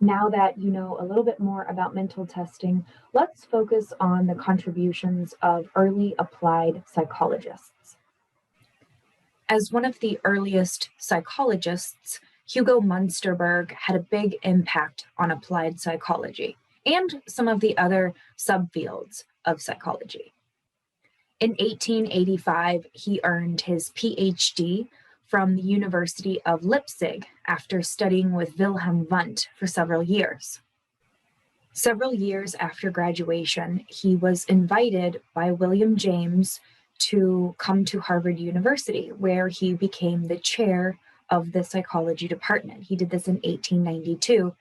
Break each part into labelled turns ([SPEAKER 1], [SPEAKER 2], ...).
[SPEAKER 1] Now that you know a little bit more about mental testing, let's focus on the contributions of early applied psychologists. As one of the earliest psychologists, Hugo Münsterberg had a big impact on applied psychology and some of the other subfields of psychology. In 1885, he earned his PhD from the University of Leipzig after studying with Wilhelm Wundt for several years. Several years after graduation, he was invited by William James to come to Harvard University, where he became the chair of the psychology department. He did this in 1892,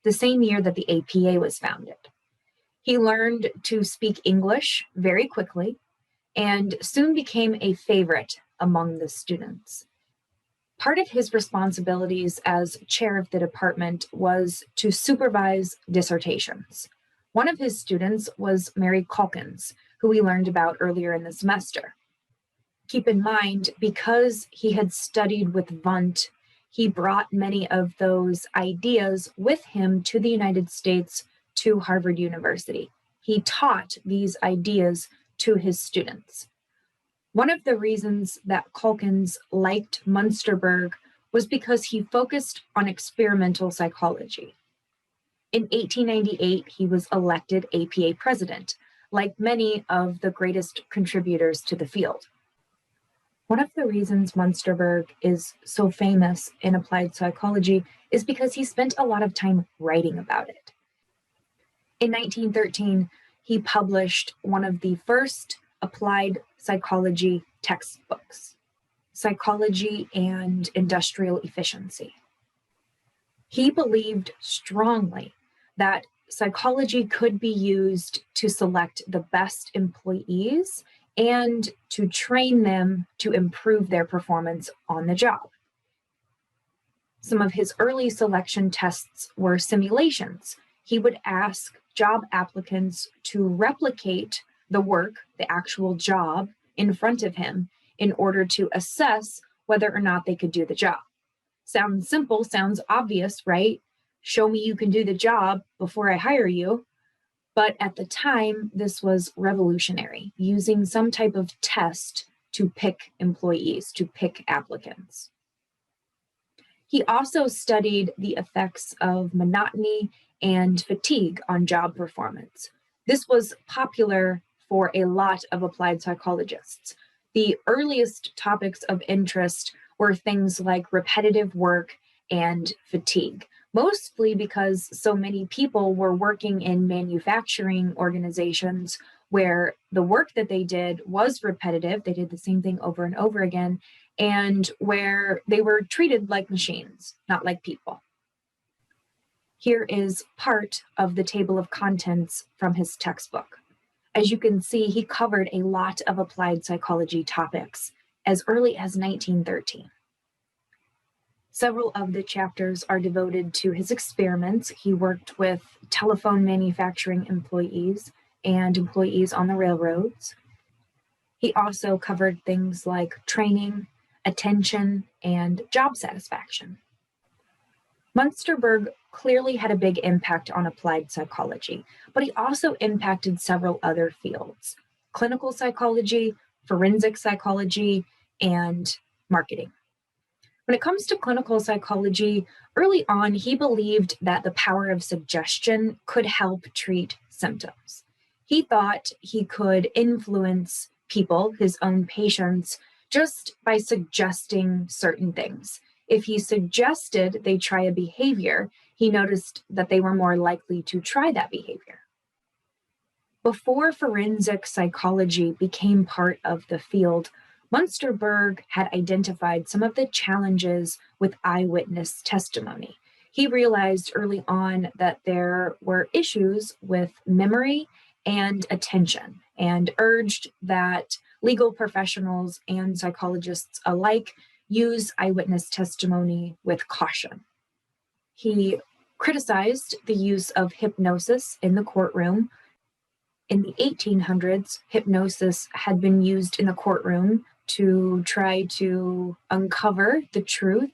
[SPEAKER 1] the same year that the APA was founded. He learned to speak English very quickly and soon became a favorite among the students. Part of his responsibilities as chair of the department was to supervise dissertations. One of his students was Mary Calkins, who we learned about earlier in the semester. Keep in mind, because he had studied with Wundt, he brought many of those ideas with him to the United States, to Harvard University. He taught these ideas to his students. One of the reasons that Calkins liked Münsterberg was because he focused on experimental psychology. In 1898, he was elected APA president, like many of the greatest contributors to the field. One of the reasons Münsterberg is so famous in applied psychology is because he spent a lot of time writing about it. In 1913, he published one of the first applied psychology textbooks, Psychology and Industrial Efficiency. He believed strongly that psychology could be used to select the best employees and to train them to improve their performance on the job. Some of his early selection tests were simulations. He would ask job applicants to replicate the work, the actual job, in front of him in order to assess whether or not they could do the job. Sounds simple, sounds obvious, right? Show me you can do the job before I hire you. But at the time, this was revolutionary, using some type of test to pick employees, to pick applicants. He also studied the effects of monotony and fatigue on job performance. This was popular for a lot of applied psychologists. The earliest topics of interest were things like repetitive work and fatigue, mostly because so many people were working in manufacturing organizations where the work that they did was repetitive. They did the same thing over and over again, and where they were treated like machines, not like people. Here is part of the table of contents from his textbook. As you can see, he covered a lot of applied psychology topics as early as 1913. Several of the chapters are devoted to his experiments. He worked with telephone manufacturing employees and employees on the railroads. He also covered things like training, attention, and job satisfaction. Münsterberg clearly had a big impact on applied psychology, but he also impacted several other fields: clinical psychology, forensic psychology, and marketing. When it comes to clinical psychology, early on, he believed that the power of suggestion could help treat symptoms. He thought he could influence people, his own patients, just by suggesting certain things. If he suggested they try a behavior, he noticed that they were more likely to try that behavior. Before forensic psychology became part of the field, Münsterberg had identified some of the challenges with eyewitness testimony. He realized early on that there were issues with memory and attention, and urged that legal professionals and psychologists alike use eyewitness testimony with caution. He criticized the use of hypnosis in the courtroom. In the 1800s, hypnosis had been used in the courtroom to try to uncover the truth.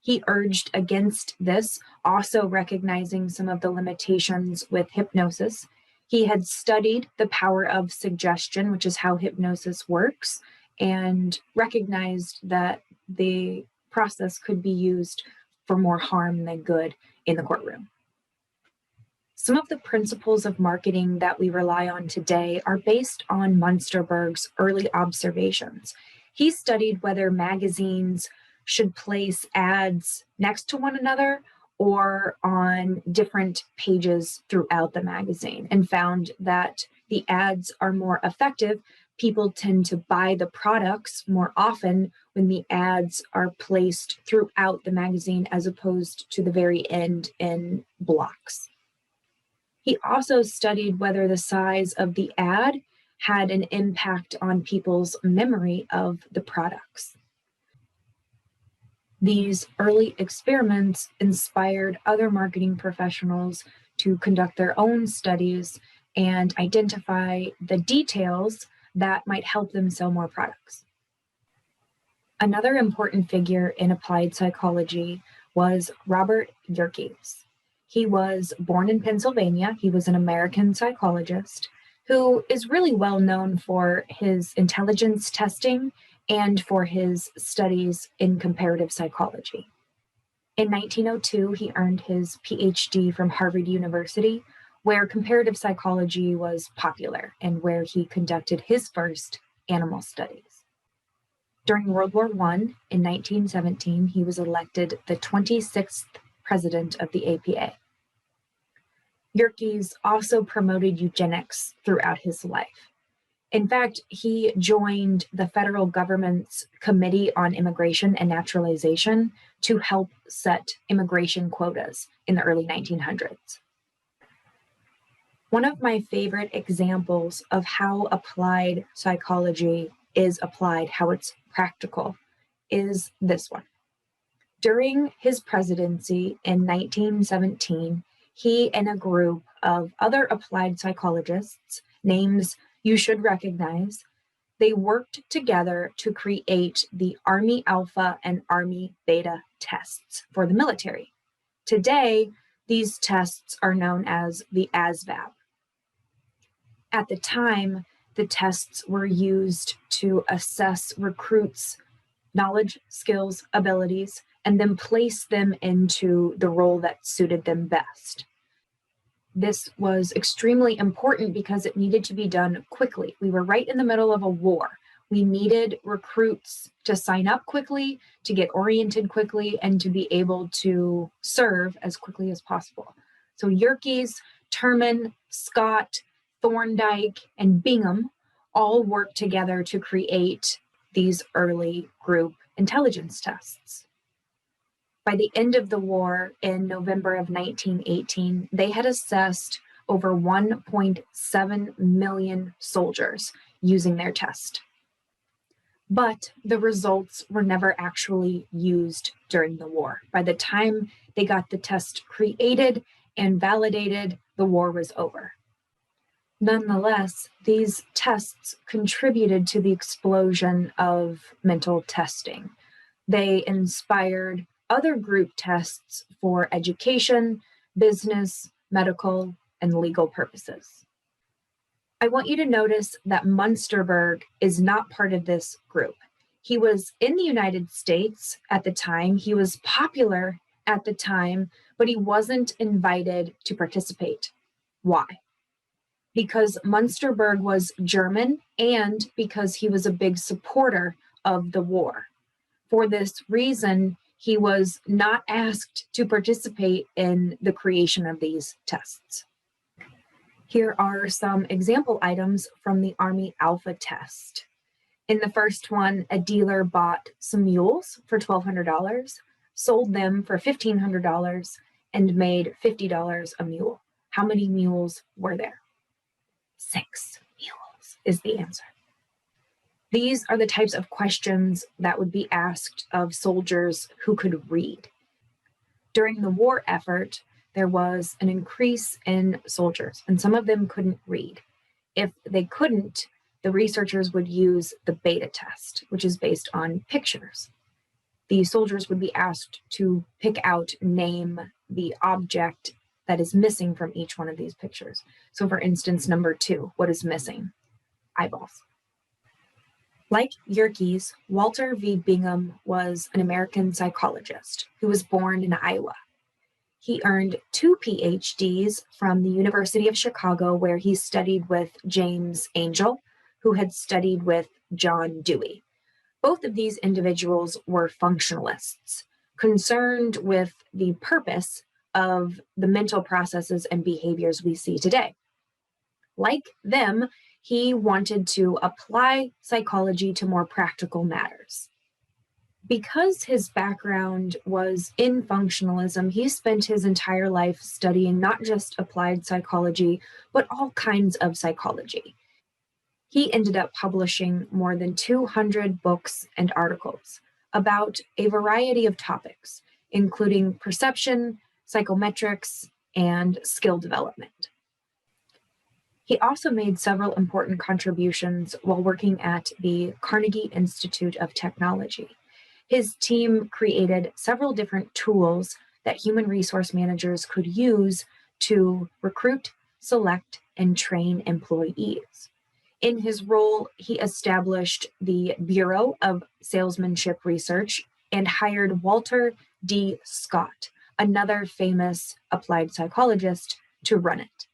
[SPEAKER 1] He urged against this, also recognizing some of the limitations with hypnosis. He had studied the power of suggestion, which is how hypnosis works, and recognized that the process could be used for more harm than good in the courtroom. Some of the principles of marketing that we rely on today are based on Münsterberg's early observations. He studied whether magazines should place ads next to one another or on different pages throughout the magazine, and found that the ads are more effective. People tend to buy the products more often when the ads are placed throughout the magazine as opposed to the very end in blocks. He also studied whether the size of the ad had an impact on people's memory of the products. These early experiments inspired other marketing professionals to conduct their own studies and identify the details that might help them sell more products. Another important figure in applied psychology was Robert Yerkes. He was born in Pennsylvania. He was an American psychologist who is really well known for his intelligence testing and for his studies in comparative psychology. In 1902, he earned his PhD from Harvard University, where comparative psychology was popular and where he conducted his first animal studies. During World War I, in 1917, he was elected the 26th president of the APA. Yerkes also promoted eugenics throughout his life. In fact, he joined the federal government's Committee on Immigration and Naturalization to help set immigration quotas in the early 1900s. One of my favorite examples of how applied psychology is applied, how it's practical, is this one. During his presidency in 1917, he and a group of other applied psychologists, names you should recognize, they worked together to create the Army Alpha and Army Beta tests for the military. Today, these tests are known as the ASVAB. At the time, the tests were used to assess recruits' knowledge, skills, abilities, and then place them into the role that suited them best. This was extremely important because it needed to be done quickly. We were right in the middle of a war. We needed recruits to sign up quickly, to get oriented quickly, and to be able to serve as quickly as possible. So Yerkes, Terman, Scott, Thorndike, and Bingham all worked together to create these early group intelligence tests. By the end of the war in November of 1918, they had assessed over 1.7 million soldiers using their test. But the results were never actually used during the war. By the time they got the test created and validated, the war was over. Nonetheless, these tests contributed to the explosion of mental testing. They inspired other group tests for education, business, medical, and legal purposes. I want you to notice that Münsterberg is not part of this group. He was in the United States at the time, he was popular at the time, but he wasn't invited to participate. Why? Because Münsterberg was German and because he was a big supporter of the war. For this reason, he was not asked to participate in the creation of these tests. Here are some example items from the Army Alpha test. In the first one, a dealer bought some mules for $1,200, sold them for $1,500, and made $50 a mule. How many mules were there? 6 mules is the answer. These are the types of questions that would be asked of soldiers who could read. During the war effort, there was an increase in soldiers, and some of them couldn't read. If they couldn't, the researchers would use the beta test, which is based on pictures. the soldiers would be asked to pick out, name the object that is missing from each one of these pictures. So for instance, number 2, what is missing? Eyeballs. Like Yerkes, Walter V. Bingham was an American psychologist who was born in Iowa. He earned 2 PhDs from the University of Chicago, where he studied with James Angel, who had studied with John Dewey. Both of these individuals were functionalists, concerned with the purpose of the mental processes and behaviors we see today. Like them, he wanted to apply psychology to more practical matters. Because his background was in functionalism, he spent his entire life studying not just applied psychology, but all kinds of psychology. He ended up publishing more than 200 books and articles about a variety of topics, including perception, psychometrics, and skill development. He also made several important contributions while working at the Carnegie Institute of Technology. His team created several different tools that human resource managers could use to recruit, select, and train employees. In his role, he established the Bureau of Salesmanship Research and hired Walter D. Scott, another famous applied psychologist, to run it.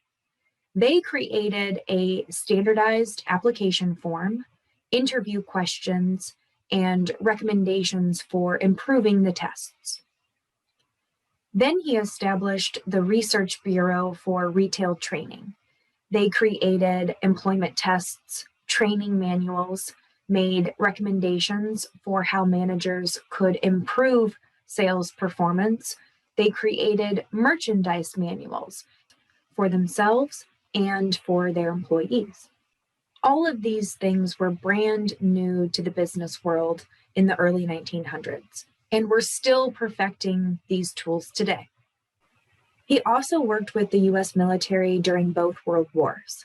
[SPEAKER 1] They created a standardized application form, interview questions, and recommendations for improving the tests. Then he established the Research Bureau for Retail Training. They created employment tests, training manuals, made recommendations for how managers could improve sales performance. They created merchandise manuals for themselves and for their employees. All of these things were brand new to the business world in the early 1900s, and we're still perfecting these tools today. He also worked with the US military during both World Wars.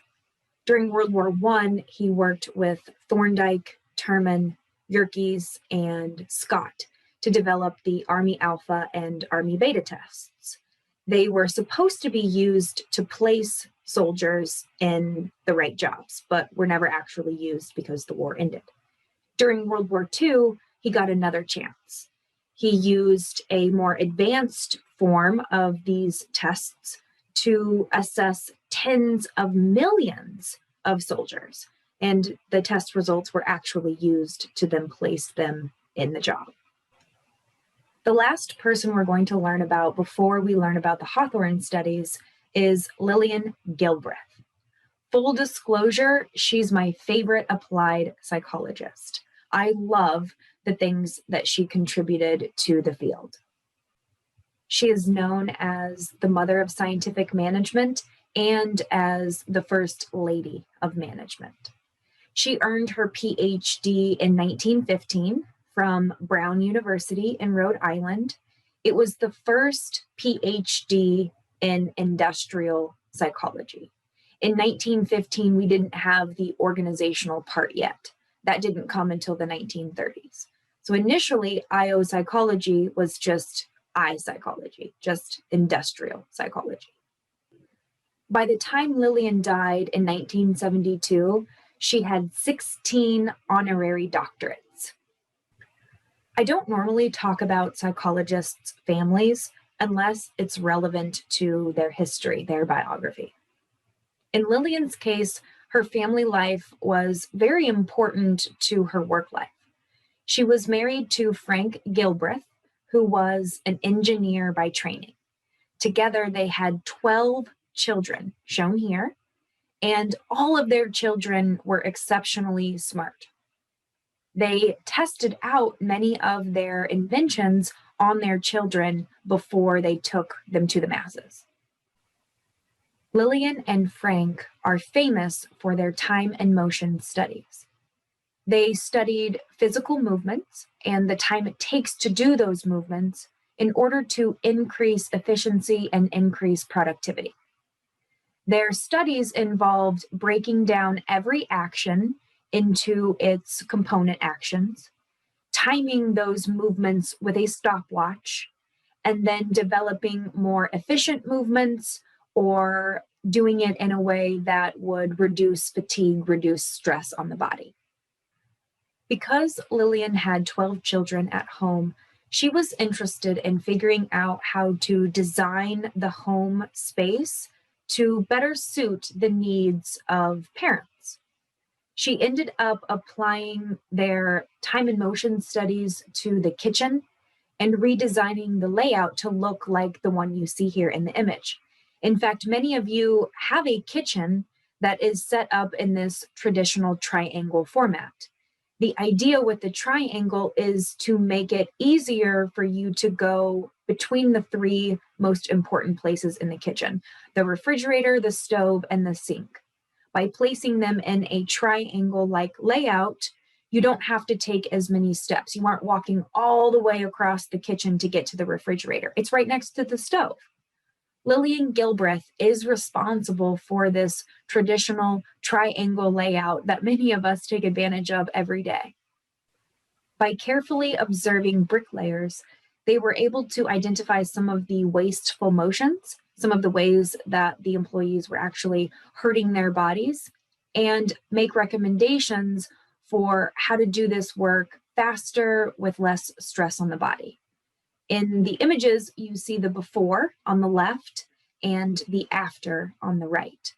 [SPEAKER 1] During World War I, he worked with Thorndike, Terman, Yerkes, and Scott to develop the Army Alpha and Army Beta tests. They were supposed to be used to place soldiers in the right jobs, but were never actually used because the war ended. During World War II, he got another chance. He used a more advanced form of these tests to assess tens of millions of soldiers, and the test results were actually used to then place them in the job. The last person we're going to learn about before we learn about the Hawthorne studies is Lillian Gilbreth. Full disclosure, she's my favorite applied psychologist. I love the things that she contributed to the field. She is known as the mother of scientific management and as the first lady of management. She earned her PhD in 1915 from Brown University in Rhode Island. It was the first PhD in industrial psychology. In 1915, we didn't have the organizational part yet. That didn't come until the 1930s. So initially, IO psychology was just I psychology, just industrial psychology. By the time Lillian died in 1972, she had 16 honorary doctorates. I don't normally talk about psychologists' families unless it's relevant to their history, their biography. In Lillian's case, her family life was very important to her work life. She was married to Frank Gilbreth, who was an engineer by training. Together, they had 12 children, shown here, and all of their children were exceptionally smart. They tested out many of their inventions on their children before they took them to the masses. Lillian and Frank are famous for their time and motion studies. They studied physical movements and the time it takes to do those movements in order to increase efficiency and increase productivity. Their studies involved breaking down every action into its component actions, timing those movements with a stopwatch, and then developing more efficient movements or doing it in a way that would reduce fatigue, reduce stress on the body. Because Lillian had 12 children at home, she was interested in figuring out how to design the home space to better suit the needs of parents. She ended up applying their time and motion studies to the kitchen and redesigning the layout to look like the one you see here in the image. In fact, many of you have a kitchen that is set up in this traditional triangle format. The idea with the triangle is to make it easier for you to go between the three most important places in the kitchen: the refrigerator, the stove, and the sink. By placing them in a triangle-like layout, you don't have to take as many steps. You aren't walking all the way across the kitchen to get to the refrigerator. It's right next to the stove. Lillian Gilbreth is responsible for this traditional triangle layout that many of us take advantage of every day. By carefully observing bricklayers, they were able to identify some of the wasteful motions, some of the ways that the employees were actually hurting their bodies, and make recommendations for how to do this work faster with less stress on the body. In the images, you see the before on the left and the after on the right.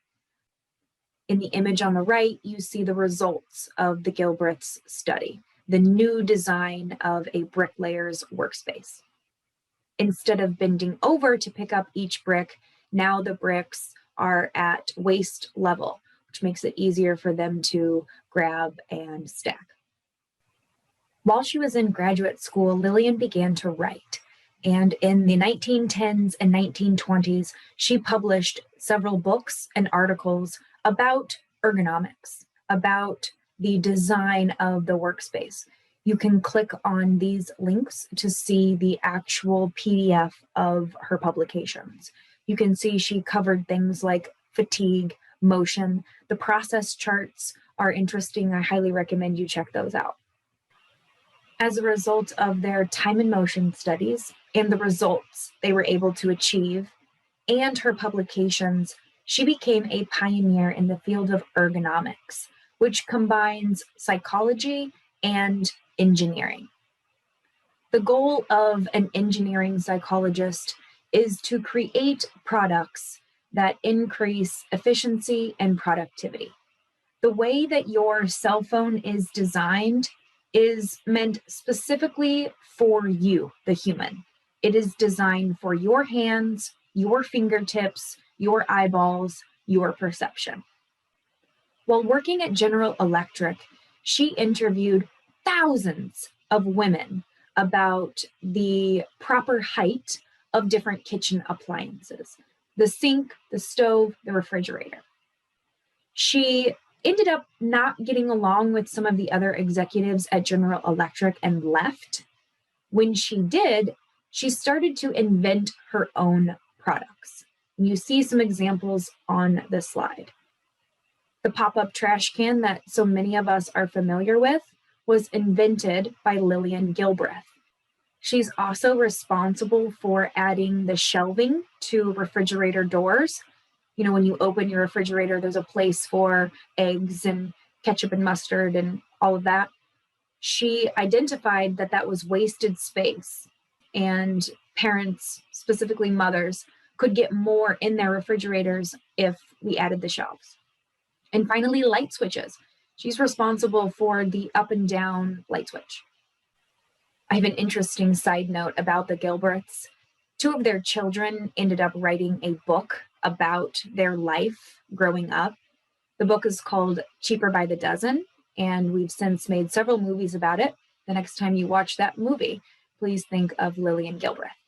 [SPEAKER 1] In the image on the right, you see the results of the Gilbreth's study, the new design of a bricklayer's workspace. Instead of bending over to pick up each brick, now the bricks are at waist level, which makes it easier for them to grab and stack. While she was in graduate school, Lillian began to write. And in the 1910s and 1920s, she published several books and articles about ergonomics, about the design of the workspace. You can click on these links to see the actual PDF of her publications. You can see she covered things like fatigue, motion. The process charts are interesting. I highly recommend you check those out. As a result of their time and motion studies and the results they were able to achieve and her publications, she became a pioneer in the field of ergonomics, which combines psychology and engineering. The goal of an engineering psychologist is to create products that increase efficiency and productivity. The way that your cell phone is designed is meant specifically for you, the human. It is designed for your hands, your fingertips, your eyeballs, your perception. While working at General Electric, she interviewed thousands of women about the proper height of different kitchen appliances: the sink, the stove, the refrigerator. She ended up not getting along with some of the other executives at General Electric and left. When she did, she started to invent her own products. And you see some examples on this slide. The pop-up trash can that so many of us are familiar with was invented by Lillian Gilbreth. She's also responsible for adding the shelving to refrigerator doors. You know, when you open your refrigerator, there's a place for eggs and ketchup and mustard and all of that. She identified that that was wasted space, and parents, specifically mothers, could get more in their refrigerators if we added the shelves. And finally, light switches. She's responsible for the up and down light switch. I have an interesting side note about the Gilbreths. Two of their children ended up writing a book about their life growing up. The book is called Cheaper by the Dozen, and we've since made several movies about it. The next time you watch that movie, please think of Lillian Gilbreth.